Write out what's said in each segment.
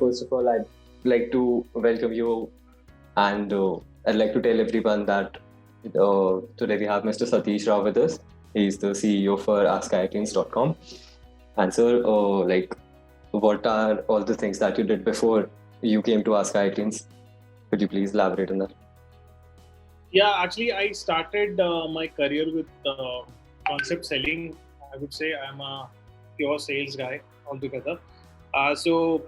first of all, I'd like to welcome you, and I'd like to tell everyone that today we have Mr. Satish Rao with us. He's the CEO for AskIITians.com. And sir, what are all the things that you did before you came to AskIITians? Could you please elaborate on that? Yeah, actually, I started my career with concept selling. I would say I'm a pure sales guy altogether. So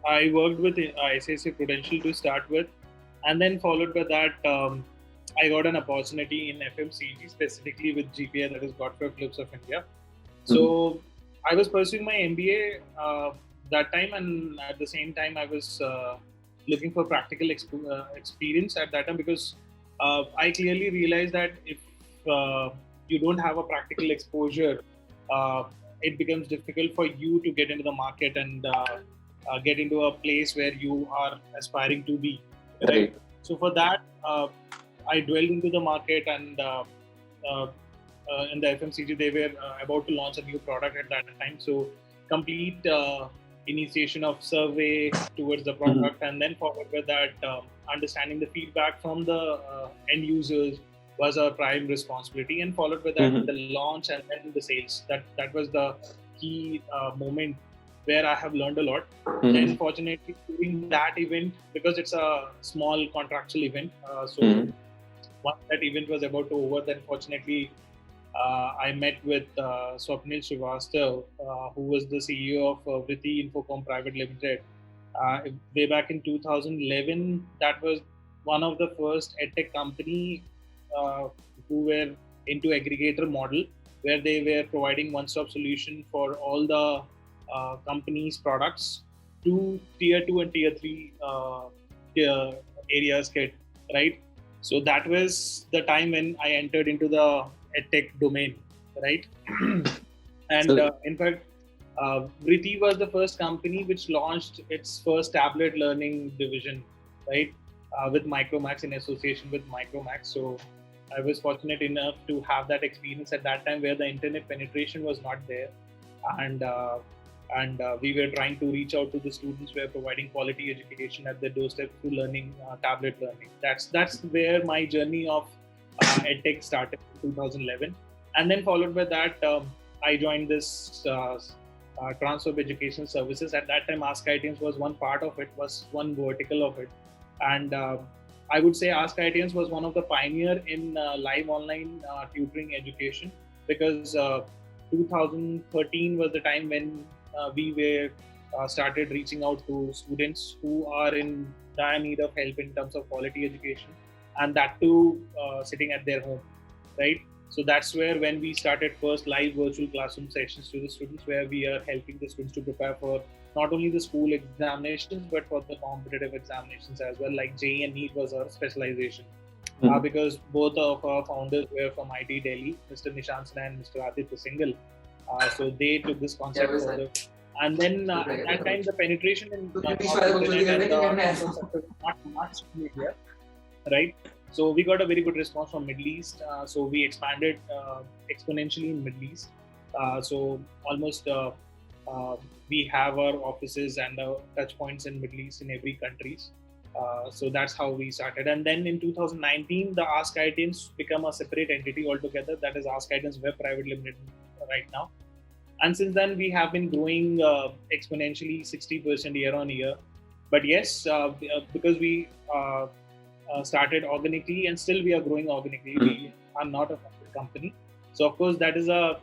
I worked with ICICI Prudential to start with, and then followed by that, I got an opportunity in FMCG, specifically with GPI, that is Godfrey Phillips of India. So I was pursuing my MBA that time, and at the same time, I was looking for practical experience at that time, because I clearly realized that if you don't have a practical exposure, it becomes difficult for you to get into the market and get into a place where you are aspiring to be. Right? So for that, I dwelled into the market, and in the FMCG, they were about to launch a new product at that time. So complete initiation of survey towards the product, and then followed with that, understanding the feedback from the end users was our prime responsibility, and followed with that the launch and then the sales. That was the key moment where I have learned a lot. And fortunately, during that event, because it's a small contractual event, once that event was about to over, then fortunately I met with Swapnil Srivastav, who was the CEO of Vriti Infocom Private Limited. Way back in 2011, that was one of the first edtech company who were into aggregator model, where they were providing one-stop solution for all the companies' products to tier 2 and tier 3 areas, right? So that was the time when I entered into the edtech domain, right? And in fact, Vriti was the first company which launched its first tablet learning division, right? With Micromax, in association with Micromax. So I was fortunate enough to have that experience at that time, where the internet penetration was not there, and we were trying to reach out to the students. We were providing quality education at their doorstep through learning, tablet learning. That's where my journey of edtech started in 2011, and then followed by that, I joined this Transform Education Services. At that time, AskIITians was one part of it, was one vertical of it, and I would say AskIITians was one of the pioneer in live online tutoring education, because 2013 was the time when we were started reaching out to students who are in dire need of help in terms of quality education, and that too sitting at their home, right? So that's where when we started first live virtual classroom sessions to the students, where we are helping the students to prepare for not only the school examinations, but for the competitive examinations as well. Like JEE and NEET was our specialization, because both of our founders were from IT Delhi, Mr. Nishant Sinha and Mr. Aditya Singhal. So they took this concept further. And then at that time, the penetration in not much in India, right? So we got a very good response from Middle East. So we expanded exponentially in Middle East. So almost we have our offices and touch points in Middle East in every countries. So that's how we started. And then in 2019, the AskIITians become a separate entity altogether. That is AskIITians Web Private Limited right now. And since then, we have been growing exponentially 60% year on year. But yes, because we started organically, and still we are growing organically. We are not a public company. So of course, that is a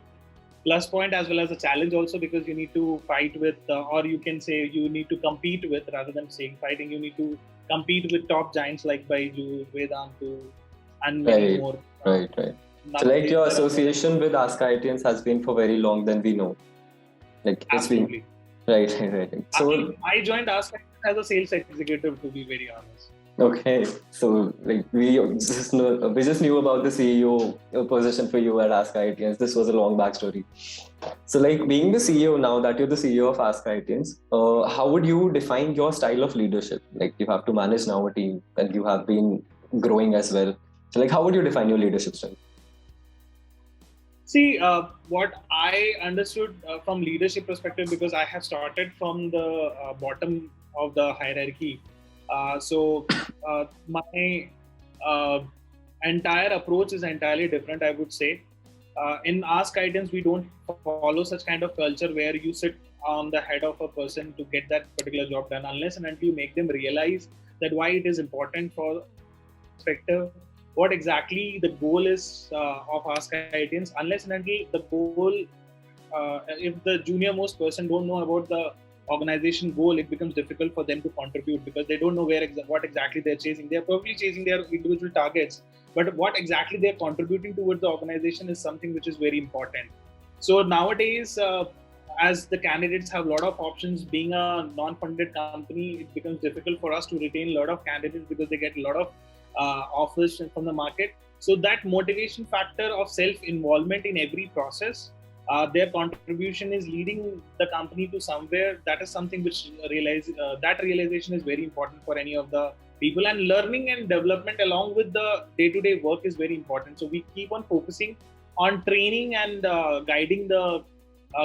plus point as well as a challenge also, because you need to fight with, or you can say you need to compete with, rather than saying fighting, you need to compete with top giants like Byju, Vedantu, and many more. Right. So like your association with AskIITians has been for very long than we know. Like it's Absolutely. Been right. So I joined AskIITians as a sales executive, to be very honest. Okay, so like we just knew about the CEO position for you at AskIITians. This was a long backstory. So like being the CEO, now that you're the CEO of AskIITians, how would you define your style of leadership? Like you have to manage now a team, and you have been growing as well. So like how would you define your leadership style? See, what I understood from leadership perspective, because I have started from the bottom of the hierarchy. My uh, entire approach is entirely different, I would say. In Ask Guidance, we don't follow such kind of culture where you sit on the head of a person to get that particular job done, unless and until you make them realize that why it is important for perspective, what exactly the goal is of Ask Guidance. Unless and until the goal, if the junior most person don't know about the organization goal, it becomes difficult for them to contribute because they don't know what exactly they're chasing. They're probably chasing their individual targets, but what exactly they're contributing towards the organization is something which is very important. So nowadays, as the candidates have a lot of options, being a non-funded company, it becomes difficult for us to retain a lot of candidates because they get a lot of offers from the market. So that motivation factor of self-involvement in every process, their contribution is leading the company to somewhere. That is something which that realization is very important for any of the people, and learning and development along with the day-to-day work is very important. So we keep on focusing on training and guiding the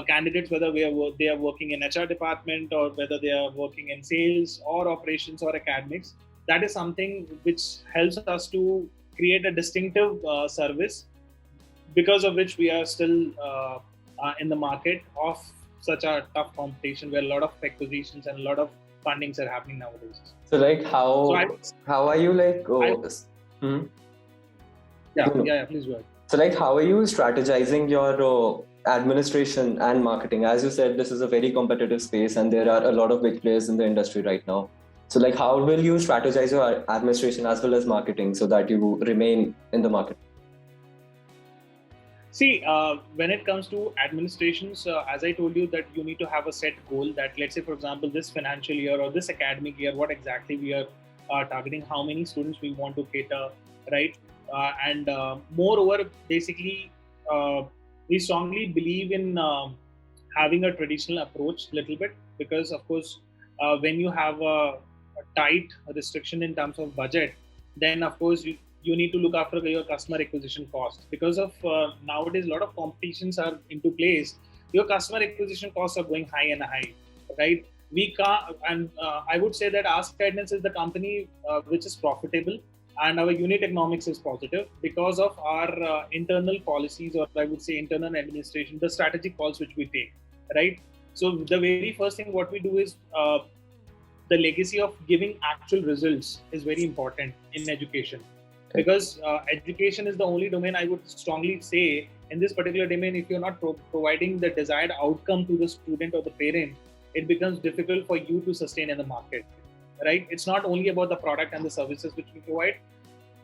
candidates, whether they are working in HR department or whether they are working in sales or operations or academics. That is something which helps us to create a distinctive service, because of which we are still in the market of such a tough competition where a lot of acquisitions and a lot of fundings are happening nowadays. So like how are you like yeah, please go ahead. So like how are you strategizing your administration and marketing? As you said, this is a very competitive space and there are a lot of big players in the industry right now. So like how will you strategize your administration as well as marketing so that you remain in the market? See, when it comes to administrations, as I told you, that you need to have a set goal that, let's say, for example, this financial year or this academic year, what exactly we are targeting, how many students we want to cater, right? And moreover, basically, we strongly believe in having a traditional approach a little bit, because, of course, when you have a tight restriction in terms of budget, then, of course, you need to look after your customer acquisition cost. Because of nowadays a lot of competitions are into place, your customer acquisition costs are going high and high, right? We can't, and I would say that Ask Guidance is the company which is profitable and our unit economics is positive because of our internal policies, or I would say internal administration, the strategic calls which we take, right? So the very first thing what we do is the legacy of giving actual results is very important in education, because education is the only domain, I would strongly say, in this particular domain, if you're not providing the desired outcome to the student or the parent, it becomes difficult for you to sustain in the market, right? It's not only about the product and the services which we provide.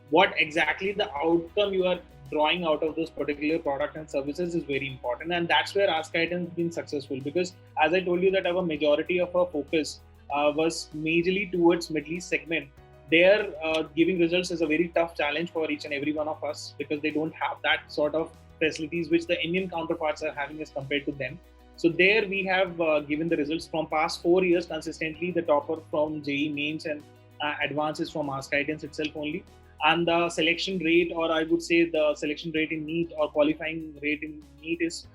What exactly the outcome you are drawing out of this particular product and services is very important. And that's where Ask Guidance has been successful, because as I told you that our majority of our focus was majorly towards Middle East segment. There, giving results is a very tough challenge for each and every one of us, because they don't have that sort of facilities which the Indian counterparts are having as compared to them. So there we have given the results from past 4 years consistently. The topper from JEE Mains and advances from Ask Guidance itself only. And the selection rate, or I would say the selection rate in NEET or qualifying rate in NEET is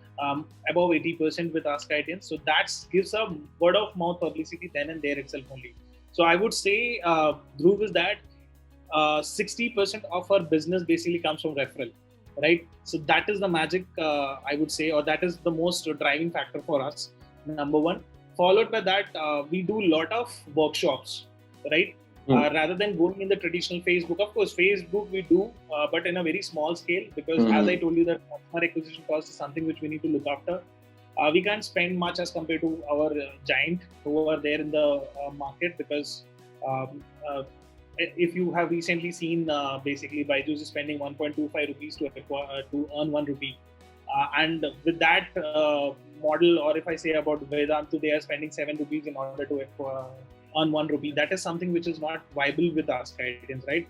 above 80% with Ask Guidance. So that gives a word of mouth publicity then and there itself only. So I would say, Dhruv, is that 60% of our business basically comes from referral, right? So that is the magic, I would say, or that is the most driving factor for us, number one. Followed by that, we do a lot of workshops, right? Rather than going in the traditional Facebook. Of course, Facebook we do, but in a very small scale, because as I told you, that customer acquisition cost is something which we need to look after. We can't spend much as compared to our giant who are there in the market, because if you have recently seen, basically Byju's is spending 1.25 rupees to earn 1 rupee. And with that model, or if I say about Vedantu, they are spending 7 rupees in order to earn 1 rupee. That is something which is not viable with Ask Guidance, right?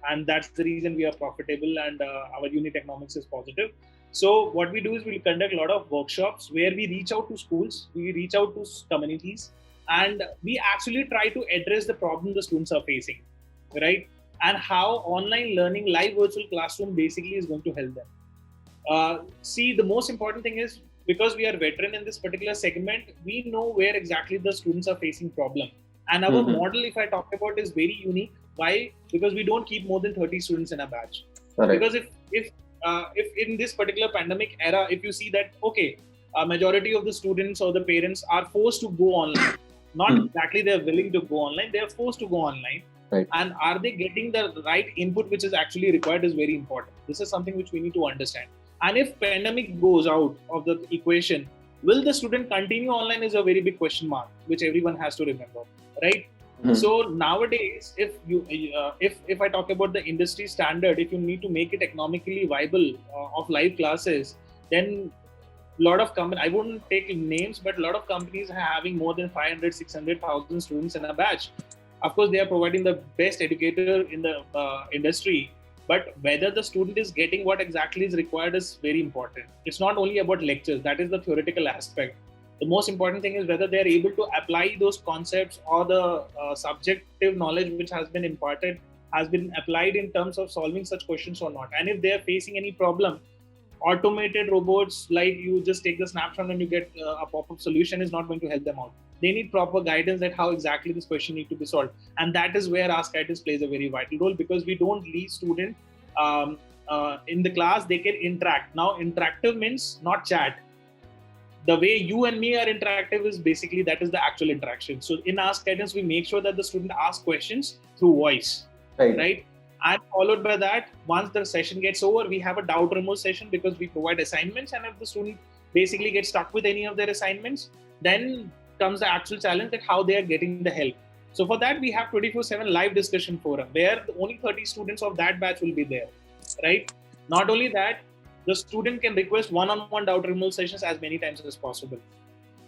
And that's the reason we are profitable and our unit economics is positive. So what we do is we conduct a lot of workshops where we reach out to schools, we reach out to communities, and we actually try to address the problem the students are facing, right? And how online learning, live virtual classroom basically is going to help them. See, the most important thing is because we are veteran in this particular segment, we know where exactly the students are facing problem. And our model, if I talk about, is very unique. Why? Because we don't keep more than 30 students in a batch. Correct. Because if in this particular pandemic era, if you see that, okay, a majority of the students or the parents are forced to go online. Not exactly they're willing to go online, they're forced to go online. Right. And are they getting the right input which is actually required is very important. This is something which we need to understand. And if pandemic goes out of the equation, will the student continue online is a very big question mark, which everyone has to remember, right? So nowadays, if I talk about the industry standard, if you need to make it economically viable of live classes, then a lot of companies, I wouldn't take names, but a lot of companies are having more than 500, 600,000 students in a batch. Of course, they are providing the best educator in the industry, but whether the student is getting what exactly is required is very important. It's not only about lectures, that is the theoretical aspect. The most important thing is whether they're able to apply those concepts or the subjective knowledge which has been imparted has been applied in terms of solving such questions or not. And if they're facing any problem, automated robots, like you just take the snapshot and you get a pop-up solution, is not going to help them out. They need proper guidance at how exactly this question need to be solved. And that is where Ask ITians plays a very vital role, because we don't leave student in the class, they can interact. Now, interactive means not chat. The way you and me are interactive is basically, that is the actual interaction. So in Ask ITians, we make sure that the student asks questions through voice, right? And followed by that, once the session gets over, we have a doubt removal session, because we provide assignments. And if the student basically gets stuck with any of their assignments, then comes the actual challenge that how they are getting the help. So for that, we have 24/7 live discussion forum, where only 30 students of that batch will be there, right? Not only that, the student can request one-on-one doubt removal sessions as many times as possible,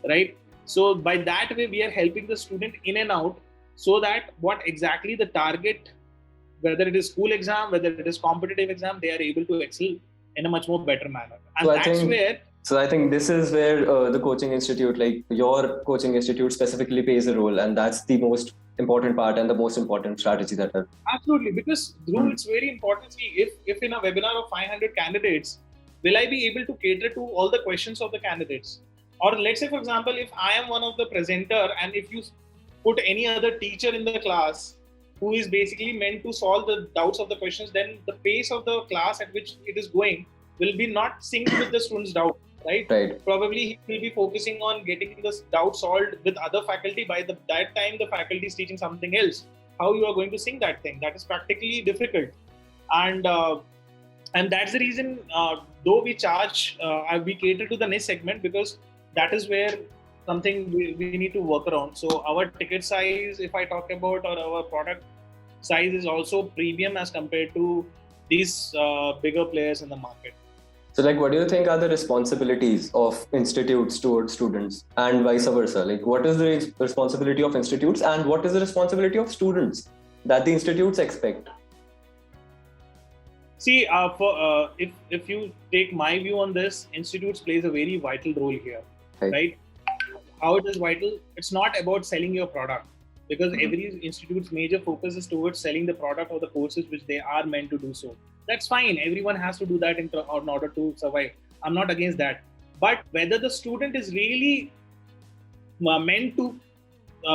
right? So by that way, we are helping the student in and out, so that what exactly the target, whether it is school exam, whether it is competitive exam, they are able to excel in a much more better manner. And so I think this is where the coaching institute, like your coaching institute specifically, plays a role, and that's the most important part and the most important strategy that I've... Absolutely, because Dhruv, it's very important. See, if in a webinar of 500 candidates, will I be able to cater to all the questions of the candidates? Or let's say, for example, if I am one of the presenter, and if you put any other teacher in the class who is basically meant to solve the doubts of the questions, then the pace of the class at which it is going will be not synced with the student's doubt, right? Probably he will be focusing on getting this doubt solved with other faculty. By that time, the faculty is teaching something else. How you are going to sync that thing? That is practically difficult. And that's the reason, though we charge, we cater to the niche segment, because that is where something we need to work around. So our ticket size, if I talk about, or our product size, is also premium as compared to these bigger players in the market. So like, what do you think are the responsibilities of institutes towards students, and vice versa? Like, what is the responsibility of institutes, and what is the responsibility of students that the institutes expect? See, if you take my view on this, institutes plays a very vital role here, right? How it is vital? It's not about selling your product, because every institute's major focus is towards selling the product or the courses which they are meant to do so. That's fine. Everyone has to do that in order to survive. I'm not against that. But whether the student is really meant to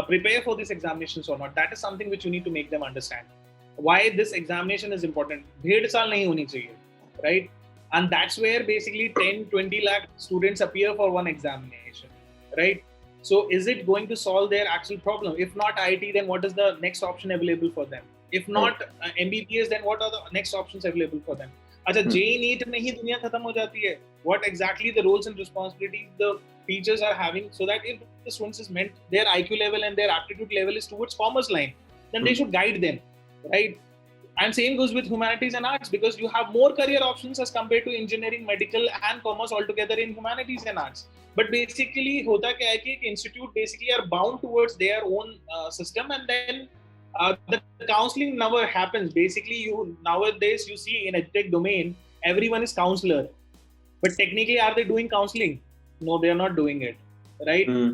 prepare for these examinations or not, that is something which you need to make them understand. Why this examination is important. Bhed saal nahi honi chahiye, right? And that's where basically 10-20 lakh students appear for one examination, right? So is it going to solve their actual problem? If not IT, then what is the next option available for them? If not MBBS, then what are the next options available for them? Acha, JEE NEET mein hi duniya khatam ho jati hai. What exactly the roles and responsibilities the teachers are having, so that if the students is meant, their IQ level and their aptitude level is towards commerce line, then they should guide them, right? And same goes with humanities and arts, because you have more career options as compared to engineering, medical and commerce altogether in humanities and arts. But basically, hota kya hai ki institute basically are bound towards their own system, and then the counseling never happens. Basically, nowadays you see in edtech domain, everyone is counselor. But technically, are they doing counseling? No, they are not doing it. right? Hmm.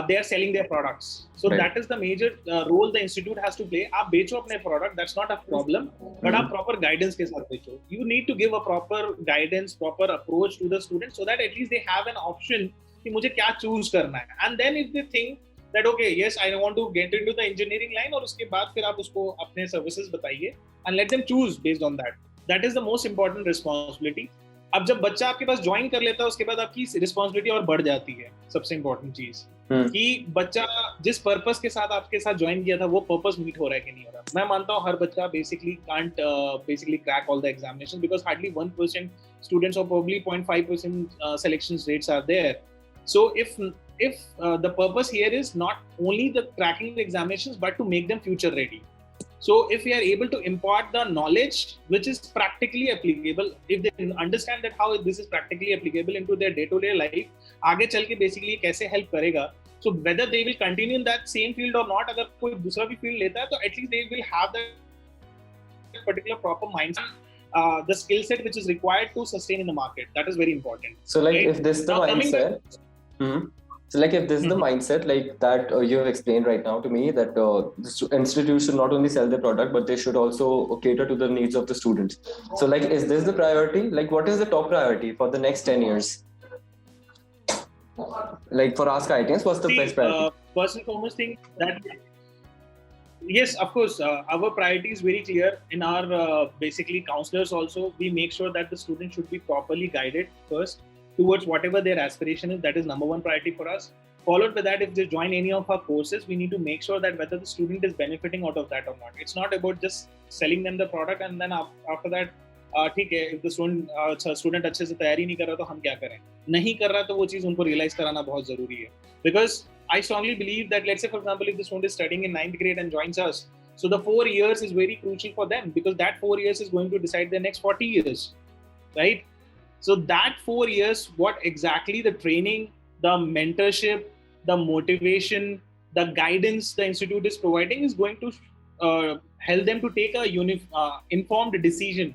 They are selling their products. So Right. that is the major role the institute has to play. आप बेचो अपने product, that's not a problem, but आप proper guidance के साथ बेचो. You need to give a proper guidance, proper approach to the students so that at least they have an option कि मुझे क्या choose करना है. And then if they think that okay, yes, I want to get into the engineering line, और उसके बाद फिर आप उसको अपने services बताइए and let them choose based on that. That is the most important responsibility. अब जब बच्चा आपके पास ज्वाइन कर लेता है उसके बाद आपकी रिस्पॉन्सिबिलिटी और बढ़ जाती है. सबसे इम्पोर्टेंट चीज कि बच्चा जिस पर्पस के साथ आपके साथ ज्वाइन किया था वो पर्पस मीट हो रहा है कि नहीं हो रहा. मैं मानता हूँ हर बच्चा basically can't basically crack all the examination because hardly 1% students और probably 0.5% selection rates are there. So if the purpose here is not only the cracking the examinations but to make them future ready. So if we are able to impart the knowledge which is practically applicable, if they understand that how this is practically applicable into their day-to-day life, आगे चल के basically कैसे help करेगा. So whether they will continue in that same field or not, अगर कोई दूसरा भी field लेता है तो at least they will have that particular proper mindset, the skill set which is required to sustain in the market. That is very important. So like right? if this is the mindset, so like if this is the mindset like that you have explained right now to me, that the institute should not only sell their product but they should also cater to the needs of the students. So like is this the priority? Like what is the top priority for the next 10 years? Like for Ask IITians, what's the best priority? First and foremost thing that yes, of course, our priority is very clear. In our basically counselors also, we make sure that the student should be properly guided first towards whatever their aspiration is. That is number one priority for us. Followed by that, if they join any of our courses, we need to make sure that whether the student is benefiting out of that or not. It's not about just selling them the product and then after that, ठीक है, if the student अच्छे से तैयारी नहीं कर रहा तो हम क्या करें. नहीं कर रहा तो वो चीज़ उनको रियलाइज कराना बहुत जरूरी है. Because I strongly believe that, let's say for example, if the student is studying in 9th grade and joins us, so the 4 years is very crucial for them because that 4 years is going to decide their next 40 years, right? So that 4 years, what exactly the training, the mentorship, the motivation, the guidance the institute is providing is going to help them to take a informed decision.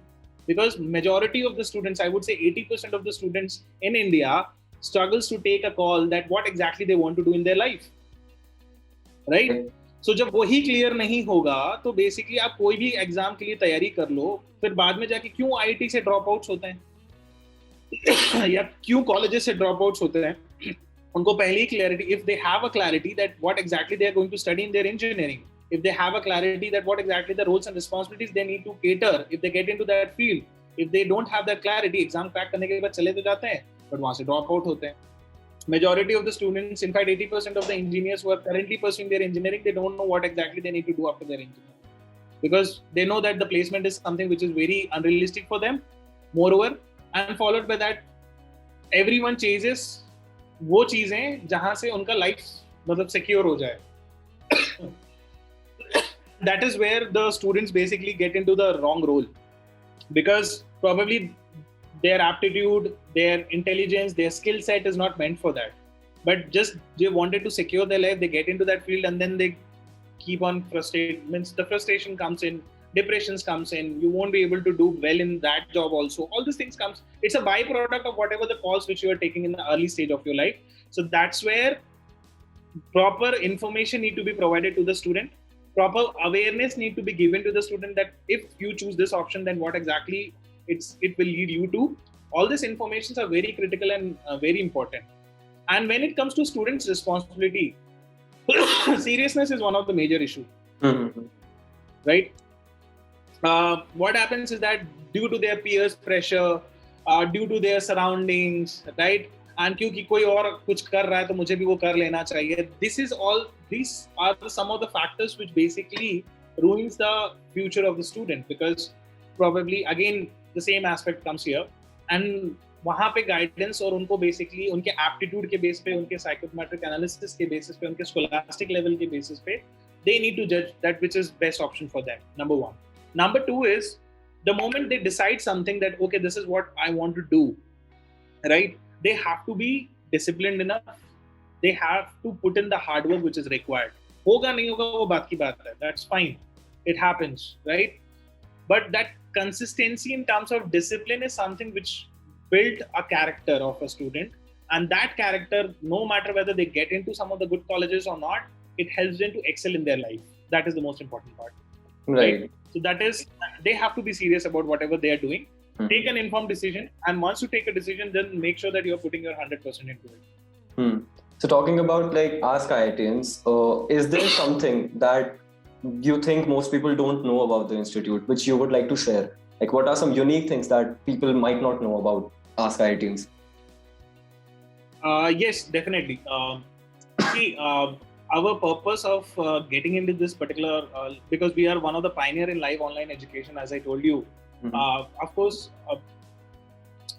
Because majority of the students, I would say 80% of the students in India struggles to take a call that what exactly they want to do in their life, right? So जब वही clear नहीं होगा तो basically आप कोई भी exam के लिए तैयारी कर लो, फिर बाद में जाके क्यों आईआईटी से ड्रॉप आउट्स होते हैं या क्यों कॉलेजेस से ड्रॉप आउट्स होते हैं. उनको पहले ही clarity, if they have a clarity that what exactly they are going to study in their engineering, if they have a clarity that what exactly the roles and responsibilities they need to cater if they get into that field, if they don't have that clarity, exam crack करने के बाद चले तो जाते हैं but वहाँ से drop out होते हैं. Majority of the students, in fact 80% of the engineers who are currently pursuing their engineering, they don't know what exactly they need to do after their engineering because they know that the placement is something which is very unrealistic for them. Moreover, and followed by that, everyone chases वो चीजें जहाँ से उनका life मतलब secure हो जाए. That is where the students basically get into the wrong role because probably their aptitude, their intelligence, their skill set is not meant for that. But just they wanted to secure their life, they get into that field and then they keep on frustrated. Means the frustration comes in, depressions comes in, you won't be able to do well in that job also. All these things comes. It's a byproduct of whatever the course which you are taking in the early stage of your life. So that's where proper information need to be provided to the student. Proper awareness need to be given to the student that if you choose this option, then what exactly it will lead you to. All these informations are very critical and very important. And when it comes to students' responsibility, seriousness is one of the major issues, right? What happens is that due to their peers' pressure, due to their surroundings, right? And क्योंकि कोई और कुछ कर रहा है तो मुझे भी वो कर लेना चाहिए. These are some of the factors which basically ruins the future of the student because probably again the same aspect comes here. And वहाँ पे guidance और उनको basically उनके aptitude के base पे, उनके psychometric analysis के basis पे, उनके scholastic level के basis पे, they need to judge that which is best option for them. Number one. Number two is the moment they decide something that okay, this is what I want to do, right? They have to be disciplined enough. They have to put in the hard work which is required. होगा नहीं होगा वो बात की बात है. That's fine. It happens, right? But that consistency in terms of discipline is something which built a character of a student And that character, no matter whether they get into some of the good colleges or not, it helps them to excel in their life. That is the most important part. Right. So that is, they have to be serious about whatever they are doing. Take an informed decision, and once you take a decision, then make sure that you're putting your 100% into it. So talking about like Ask IITians, is there something that you think most people don't know about the institute, which you would like to share? Like, what are some unique things that people might not know about Ask IITians? Yes, definitely. See, our purpose of getting into this particular, because we are one of the pioneer in live online education, as I told you. Of course, a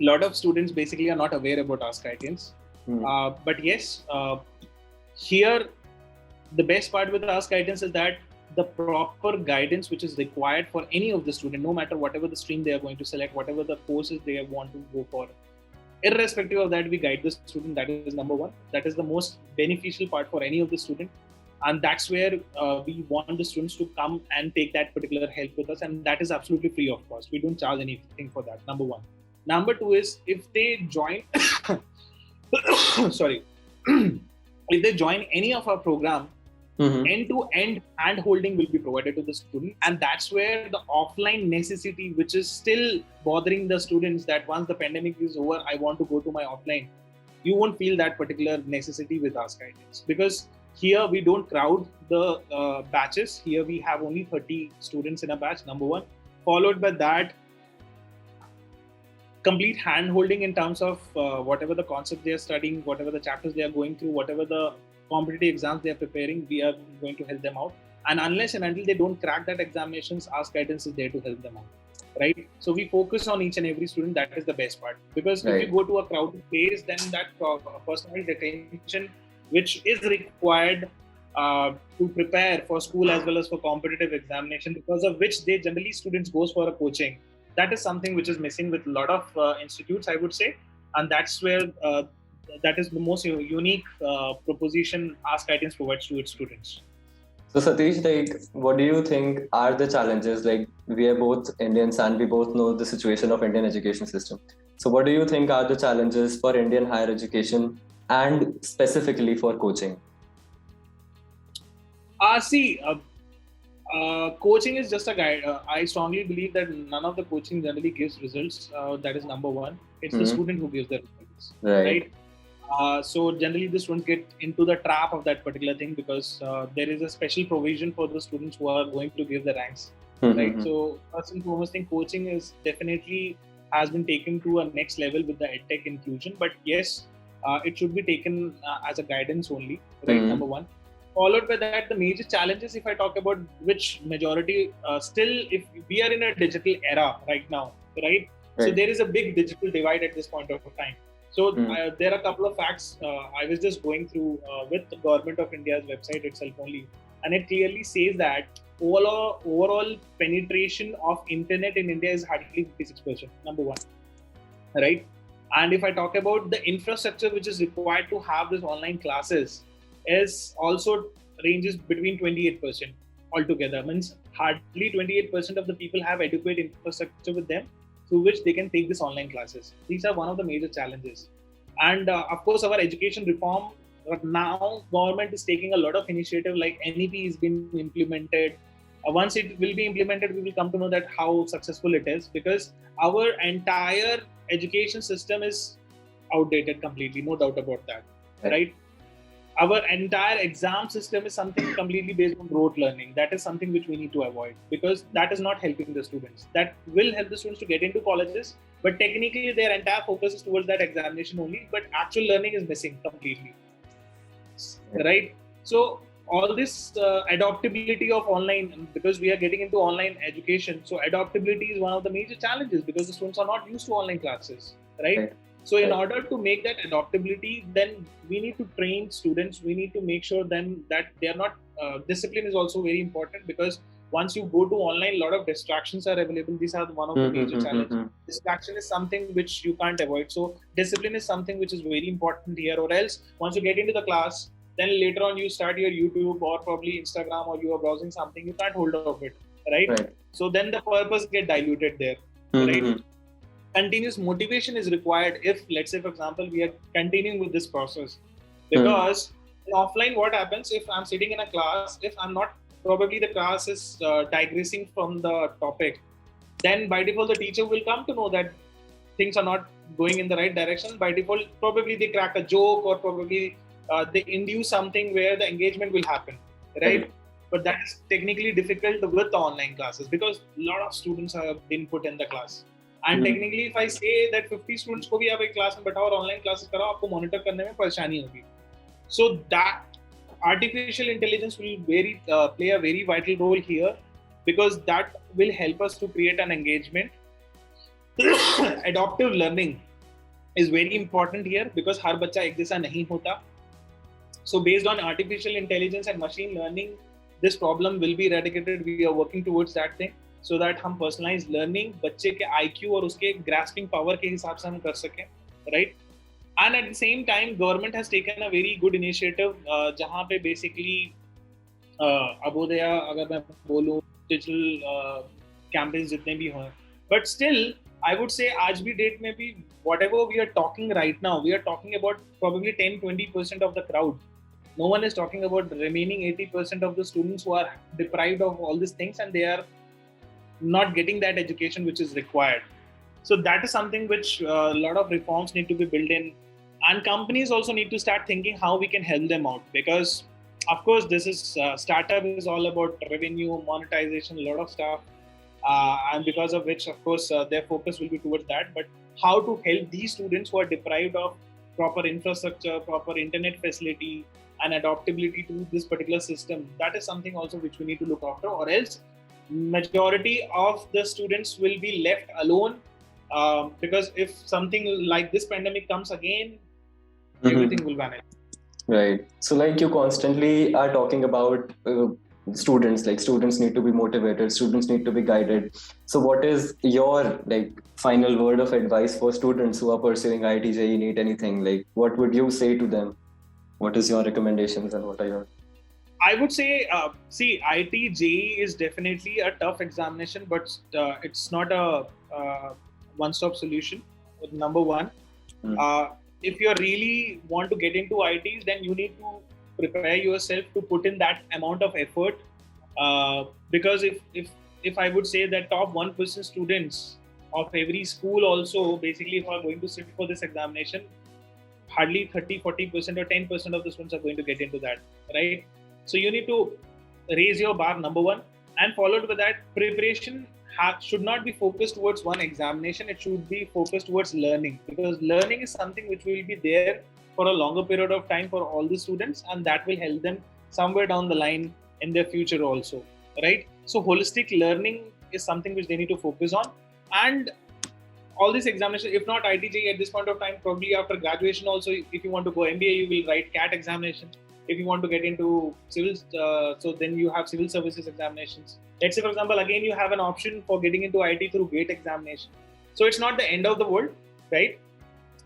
lot of students basically are not aware about Ask IITians. But yes, here the best part with Ask IITians is that the proper guidance which is required for any of the student, no matter whatever the stream they are going to select, whatever the courses they want to go for, irrespective of that, we guide the student. That is number one. That is the most beneficial part for any of the student. And that's where we want the students to come and take that particular help with us. And that is absolutely free of cost. We don't charge anything for that, number one. Number two is if they join, sorry, if they join any of our program, end-to-end hand-holding will be provided to the student. And that's where the offline necessity, which is still bothering the students, that once the pandemic is over, I want to go to my offline. You won't feel that particular necessity with Ask IITians, because here we don't crowd the batches. Here we have only 30 students in a batch, number one. Followed by that, complete hand-holding in terms of whatever the concept they are studying, whatever the chapters they are going through, whatever the competitive exams they are preparing, we are going to help them out. And unless and until they don't crack that examinations, Ask IITians is there to help them out, right? So we focus on each and every student. That is the best part, because if you go to a crowded place, then that personalized attention which is required to prepare for school as well as for competitive examination, because of which they generally students goes for a coaching. That is something which is missing with a lot of institutes, I would say. And that's where that is the most unique proposition Ask IITians provides to its students. So Satish, like, what do you think are the challenges? Like, we are both Indians and we both know the situation of Indian education system. So what do you think are the challenges for Indian higher education and specifically for coaching? Coaching is just a guide. I strongly believe that none of the coaching generally gives results. That is number one. It's the student who gives the results, right? So generally the students get into the trap of that particular thing, because there is a special provision for the students who are going to give the ranks, right? So first and foremost thing, coaching is definitely has been taken to a next level with the EdTech inclusion. But yes, it should be taken as a guidance only, right? Number one. Followed by that, the major challenges, if I talk about which majority, still, if we are in a digital era right now, right? So there is a big digital divide at this point of time. So there are a couple of facts I was just going through with the Government of India's website itself only. And it clearly says that overall penetration of internet in India is hardly 56%, number one, right? And if I talk about the infrastructure which is required to have these online classes, is also ranges between 28% altogether. Means hardly 28% of the people have adequate infrastructure with them through which they can take these online classes. These are one of the major challenges. And of course, our education reform, now government is taking a lot of initiative, like NEP is being implemented. Once it will be implemented, we will come to know that how successful it is, because our entire education system is outdated completely, no doubt about that, right? Our entire exam system is something completely based on rote learning. That is something which we need to avoid, because that is not helping the students. That will help the students to get into colleges, but technically their entire focus is towards that examination only, but actual learning is missing completely, right? So all this adaptability of online, because we are getting into online education, so adaptability is one of the major challenges, because the students are not used to online classes, right? So in order to make that adaptability, then we need to train students. We need to make sure then that they are not, discipline is also very important, because once you go to online, a lot of distractions are available. These are one of the major challenges. Distraction is something which you can't avoid. So discipline is something which is very important here, or else once you get into the class, then later on you start your YouTube or probably Instagram, or you are browsing something, you can't hold of it, right? So then the purpose get diluted there, right? continuous motivation is required if, let's say, for example, we are continuing with this process. Because in offline, what happens if I'm sitting in a class, if I'm not, probably the class is digressing from the topic, then by default, the teacher will come to know that things are not going in the right direction. By default, probably they crack a joke, or probably they induce something where the engagement will happen, right? But that is technically difficult with the online classes because a lot of students have been put in the class. And technically, if I say that 50 students को भी आप एक class में बैठाओ और online classes कराओ, आपको monitor करने में परेशानी होगी. So that artificial intelligence will play a very vital role here, because that will help us to create an engagement. Adaptive learning is very important here because हर बच्चा एक जैसा नहीं होता. So based on artificial intelligence and machine learning, this problem will be eradicated. We are working towards that thing so that हम personalized learning बच्चे के IQ और उसके grasping power के हिसाब से हम कर सकें, right? And at the same time, government has taken a very good initiative जहाँ पे basically अबोदया अगर मैं बोलूँ digital campaigns जितने भी हों, but still I would say आज भी date में भी whatever we are talking right now, we are talking about probably 10-20% of the crowd. No one is talking about the remaining 80% of the students who are deprived of all these things and they are not getting that education which is required. So that is something which a lot of reforms need to be built in, and companies also need to start thinking how we can help them out, because of course this is startup is all about revenue, monetization, a lot of stuff, and because of which of course their focus will be towards that. But how to help these students who are deprived of proper infrastructure, proper internet facility and adaptability to this particular system, that is something also which we need to look after, or else majority of the students will be left alone, because if something like this pandemic comes again, everything will vanish. Right. So like you constantly are talking about students, like students need to be motivated, students need to be guided. So what is your like final word of advice for students who are pursuing IIT JEE NEET, anything? Like what would you say to them? What is your recommendations and what are your... I would say, see, IIT JEE is definitely a tough examination, but it's not a one-stop solution. Number one, if you really want to get into IITs, then you need to prepare yourself to put in that amount of effort. Because if I would say that top 1% students of every school also basically if are going to sit for this examination, hardly 30-40% or 10% of the students are going to get into that, right? So you need to raise your bar, number one, and followed with that, preparation should not be focused towards one examination. It should be focused towards learning, because learning is something which will be there for a longer period of time for all the students, and that will help them somewhere down the line in their future also, right? So holistic learning is something which they need to focus on. And all these examinations, if not IIT JEE at this point of time, probably after graduation also, if you want to go MBA, you will write CAT examination. If you want to get into civil, so then you have civil services examinations. Let's say, for example, again, you have an option for getting into IIT through GATE examination. So it's not the end of the world, right?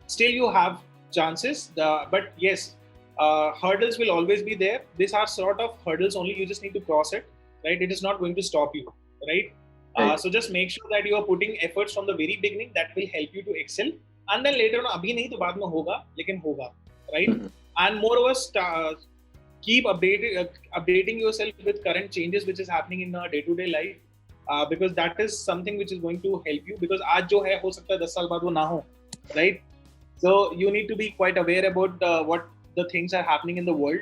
Still, you have chances, but yes, hurdles will always be there. These are sort of hurdles only. You just need to cross it, right? It is not going to stop you, right? So just make sure that you are putting efforts from the very beginning. That will help you to excel. And then later on, abhi nahi to baad mein hoga, lekin hoga, right? And moreover, keep updating yourself with current changes which is happening in our day-to-day life, because that is something which is going to help you. Because aaj jo hai, ho sakta hai 10 saal baad wo na ho, right? So you need to be quite aware about what the things are happening in the world,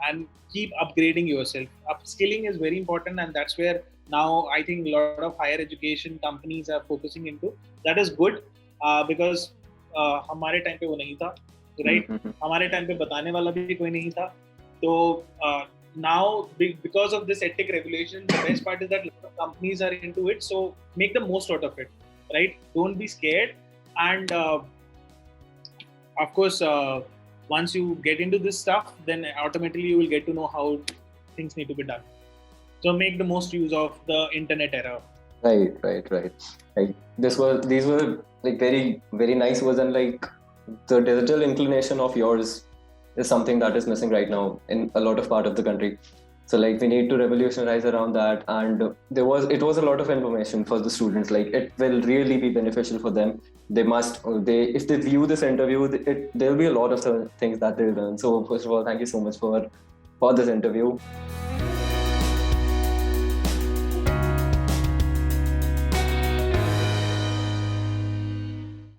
and keep upgrading yourself. Upskilling is very important, and that's where now I think a lot of higher education companies are focusing into. That is good, because हमारे time पे वो नहीं था, right? हमारे time पे बताने वाला भी कोई नहीं था. So now because of this EdTech regulation, the best part is that a lot of companies are into it. So make the most out of it, right? Don't be scared. And of course, once you get into this stuff, then automatically you will get to know how things need to be done. So make the most use of the internet era. Right. Like these were like very, very nice words, and like the digital inclination of yours is something that is missing right now in a lot of part of the country. So like we need to revolutionize around that, and it was a lot of information for the students. Like it will really be beneficial for them. They if they view this interview, there'll be a lot of things that they'll learn. So first of all, thank you so much for this interview.